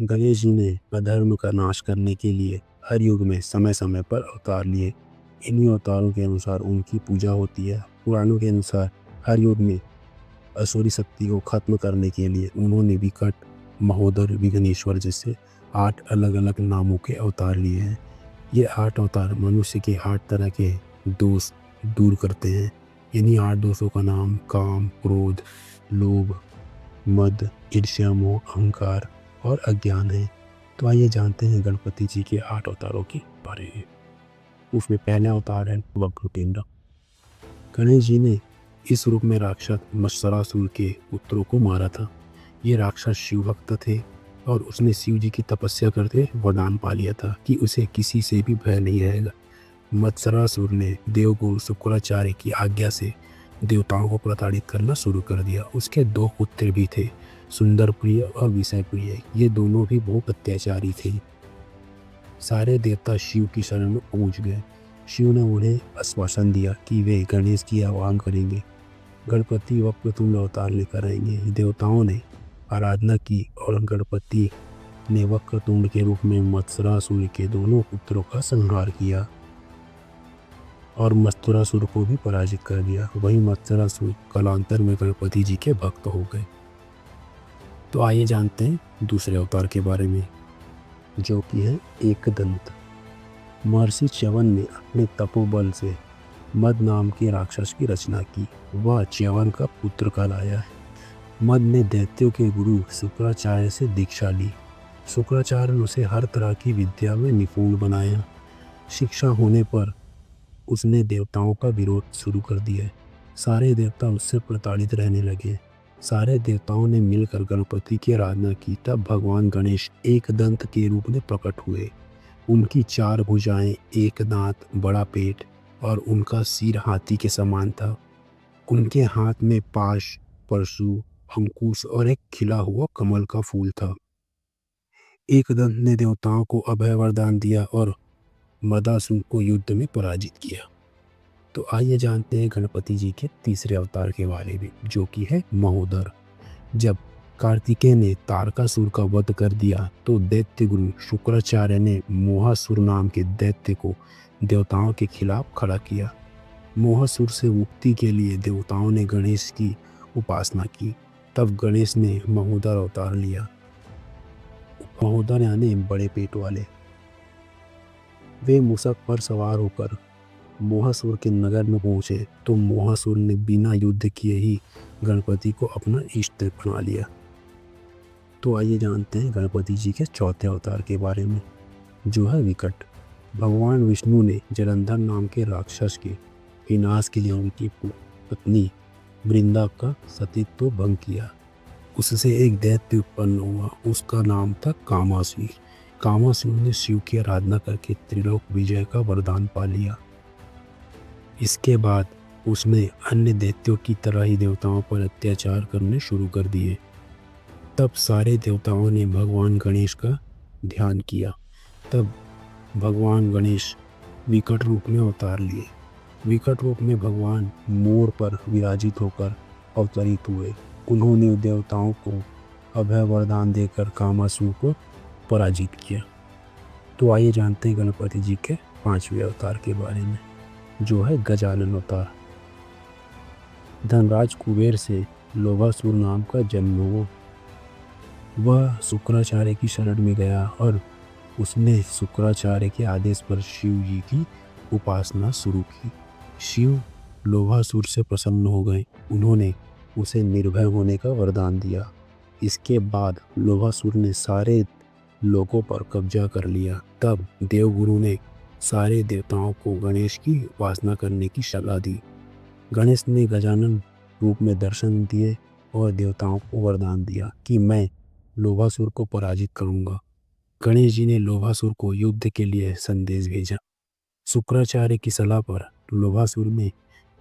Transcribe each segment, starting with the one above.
गणेश जी ने अधर्म का नाश करने के लिए हर युग में समय समय पर अवतार लिए। इन्हीं अवतारों के अनुसार उनकी पूजा होती है। पुराणों के अनुसार हर युग में असुरी शक्ति को खत्म करने के लिए उन्होंने विकट, महोदर, विघ्नेश्वर जैसे 8 अलग अलग नामों के अवतार लिए हैं। ये 8 अवतार मनुष्य के 8 तरह के दोष दूर करते हैं। इन्हीं 8 दोषों का नाम काम, क्रोध, लोभ, मद, ईर्ष्या, मोह, अहंकार और अज्ञान है। तो आइए जानते हैं गणपति जी के 8 अवतारों के बारे में। उसमें पहला अवतार है वक्रतुंड। गणेश जी ने इस रूप में राक्षस मत्सरासुर के पुत्रों को मारा था। ये राक्षस शिव भक्त थे और उसने शिव जी की तपस्या करके वरदान पा लिया था कि उसे किसी से भी भय नहीं रहेगा। मत्सरासुर ने देवगुरु शुक्राचार्य की आज्ञा से देवताओं को प्रताड़ित करना शुरू कर दिया। उसके 2 पुत्र भी थे, सुंदर प्रिय और विषय प्रिय। ये दोनों भी बहुत अत्याचारी थे। सारे देवता शिव की शरण में पहुंच गए। शिव ने उन्हें आश्वासन दिया कि वे गणेश की आह्वान करेंगे, गणपति वक्रतुंड अवतार लेकर आएंगे। देवताओं ने आराधना की और गणपति ने वक्रतुंड के रूप में मत्सरासुर के दोनों पुत्रों का संहार किया और मत्सरासुर को भी पराजित कर दिया। वहीं मत्सरासुर कालांतर में गणपति जी के भक्त हो गए। तो आइए जानते हैं दूसरे अवतार के बारे में, जो कि है एकदंत। महर्षि च्यवन ने अपने तपोबल से मद नाम के राक्षस की रचना की। वह च्यवन का पुत्र कहलाया है। मद ने दैत्यों के गुरु शुक्राचार्य से दीक्षा ली। शुक्राचार्य ने उसे हर तरह की विद्या में निपुण बनाया। शिक्षा होने पर उसने देवताओं का विरोध शुरू कर दिया। सारे देवता उससे प्रताड़ित रहने लगे। सारे देवताओं ने मिलकर गणपति की आराधना की। तब भगवान गणेश एकदंत के रूप में प्रकट हुए। उनकी 4 भुजाएं, 1 दांत, बड़ा पेट और उनका सिर हाथी के समान था। उनके हाथ में पाश, परशु, अंकुश और एक खिला हुआ कमल का फूल था। एकदंत ने देवताओं को अभय वरदान दिया और मदासुर को युद्ध में पराजित किया। तो आइए जानते हैं गणपति जी के तीसरे अवतार के बारे में, जो कि है महोदर। जब कार्तिकेय ने तारकासुर का वध कर दिया तो दैत्य गुरु शुक्राचार्य ने मोहासुर नाम के दैत्य को देवताओं के खिलाफ खड़ा किया। मोहासुर से मुक्ति के लिए देवताओं ने गणेश की उपासना की। तब गणेश ने महोदर अवतार लिया। महोदर यानी बड़े पेट वाले। वे मूषक पर सवार होकर मोहासुर के नगर में पहुंचे तो मोहासुर ने बिना युद्ध किए ही गणपति को अपना इष्ट बना लिया। तो आइए जानते हैं गणपति जी के चौथे अवतार के बारे में, जो है विकट। भगवान विष्णु ने जलंधर नाम के राक्षस के विनाश के लिए उनकी पत्नी वृंदा का सतीत्व भंग किया। उससे एक दैत्य उत्पन्न हुआ। उसका नाम था कामासुर। कामासुर ने शिव की आराधना करके त्रिलोक विजय का वरदान पा लिया। इसके बाद उसने अन्य दैत्यों की तरह ही देवताओं पर अत्याचार करने शुरू कर दिए। तब सारे देवताओं ने भगवान गणेश का ध्यान किया। तब भगवान गणेश विकट रूप में अवतार लिए। विकट रूप में भगवान मोर पर विराजित होकर अवतरित हुए। उन्होंने देवताओं को अभय वरदान देकर कामासुर को पराजित किया। तो आइए जानते हैं गणपति जी के 5वें अवतार के बारे में, जो है गजानन अवतार। धनराज कुबेर से लोभासुर नाम का जन्म हुआ। वह शुक्राचार्य की शरण में गया और उसने शुक्राचार्य के आदेश पर शिव जी की उपासना शुरू की। शिव लोभासुर से प्रसन्न हो गए। उन्होंने उसे निर्भय होने का वरदान दिया। इसके बाद लोभासुर ने सारे लोगों पर कब्जा कर लिया। तब देवगुरु ने सारे देवताओं को गणेश की उपासना करने की सलाह दी। गणेश ने गजानन रूप में दर्शन दिए और देवताओं को वरदान दिया कि मैं लोभासुर को पराजित करूंगा। गणेश जी ने लोभासुर को युद्ध के लिए संदेश भेजा। शुक्राचार्य की सलाह पर लोभासुर ने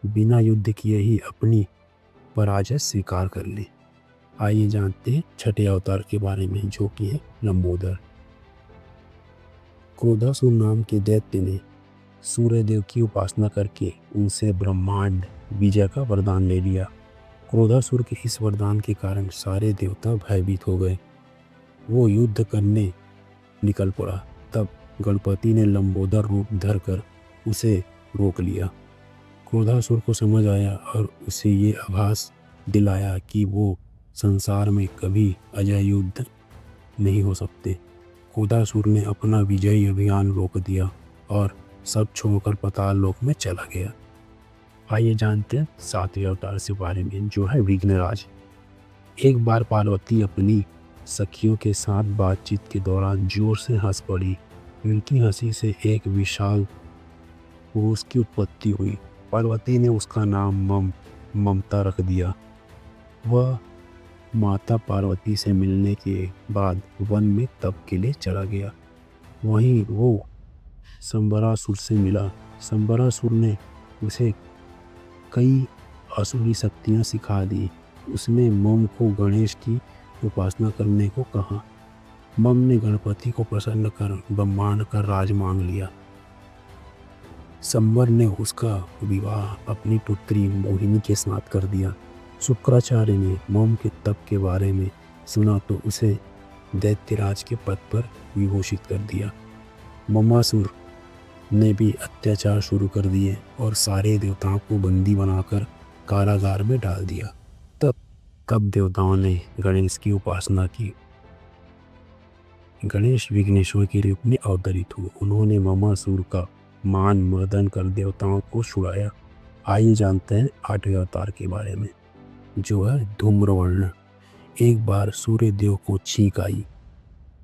बिना युद्ध किए ही अपनी पराजय स्वीकार कर ली। आइए जानते हैं छठे अवतार के बारे में, जो कि है लंबोदर। क्रोधासुर नाम के दैत्य ने सूर्यदेव की उपासना करके उनसे ब्रह्मांड विजय का वरदान ले लिया। क्रोधासुर के इस वरदान के कारण सारे देवता भयभीत हो गए। वो युद्ध करने निकल पड़ा। तब गणपति ने लंबोदर रूप धरकर उसे रोक लिया। क्रोधासुर को समझ आया और उसे ये आभास दिलाया कि वो संसार में कभी अजय युद्ध नहीं हो सकते। क्रोधासुर ने अपना विजयी अभियान रोक दिया और सब छोड़कर पाताल लोक में चला गया। आइए जानते हैं सातवें अवतार के बारे में, जो है विघ्नराज। एक बार पार्वती अपनी सखियों के साथ बातचीत के दौरान जोर से हंस पड़ी। उनकी हंसी से एक विशाल पुरुष की उत्पत्ति हुई। पार्वती ने उसका नाम ममता रख दिया। वह माता पार्वती से मिलने के बाद वन में तप के लिए चला गया। वहीं वो संबरासुर से मिला। संबरासुर ने उसे कई असुरी शक्तियाँ सिखा दी। उसने मम को गणेश की उपासना करने को कहा। मम ने गणपति को प्रसन्न कर ब्रह्मांड का राज मांग लिया। संबर ने उसका विवाह अपनी पुत्री मोहिनी के साथ कर दिया। शुक्राचार्य ने मम के तप के बारे में सुना तो उसे दैत्यराज के पद पर विभूषित कर दिया। ममासुर ने भी अत्याचार शुरू कर दिए और सारे देवताओं को बंदी बनाकर कारागार में डाल दिया। तब देवताओं ने गणेश की उपासना की। गणेश विघ्नेश्वर के रूप में अवतरित हुए। उन्होंने ममासुर का मान मर्दन कर देवताओं को छुड़ाया। आइए जानते हैं आठवें अवतार के बारे में, जो है धूम्रवर्ण। एक बार सूर्य देव को छींक आई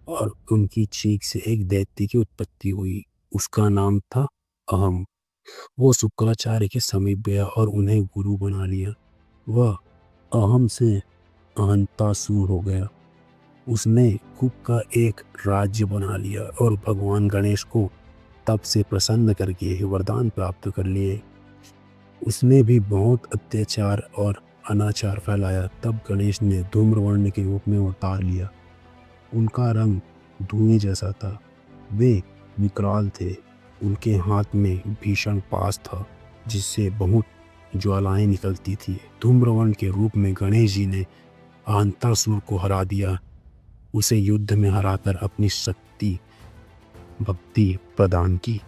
और उनकी छींक से एक दैत्य की उत्पत्ति हुई। उसका नाम था अहम। वो शुक्राचार्य के समीप गया और उन्हें गुरु बना लिया। वह अहम से अहंतासुर हो गया। उसने खुद का एक राज्य बना लिया और भगवान गणेश को तप से प्रसन्न करके वरदान प्राप्त कर लिए। उसने भी बहुत अत्याचार और अनाचार फैलाया। तब गणेश ने धूम्रवर्ण के रूप में अवतार लिया। उनका रंग धुएं जैसा था। वे विकराल थे। उनके हाथ में भीषण पास था जिससे बहुत ज्वालाएं निकलती थी। धूम्रवर्ण के रूप में गणेश जी ने अहंतासुर को हरा दिया। उसे युद्ध में हराकर अपनी शक्ति भक्ति प्रदान की।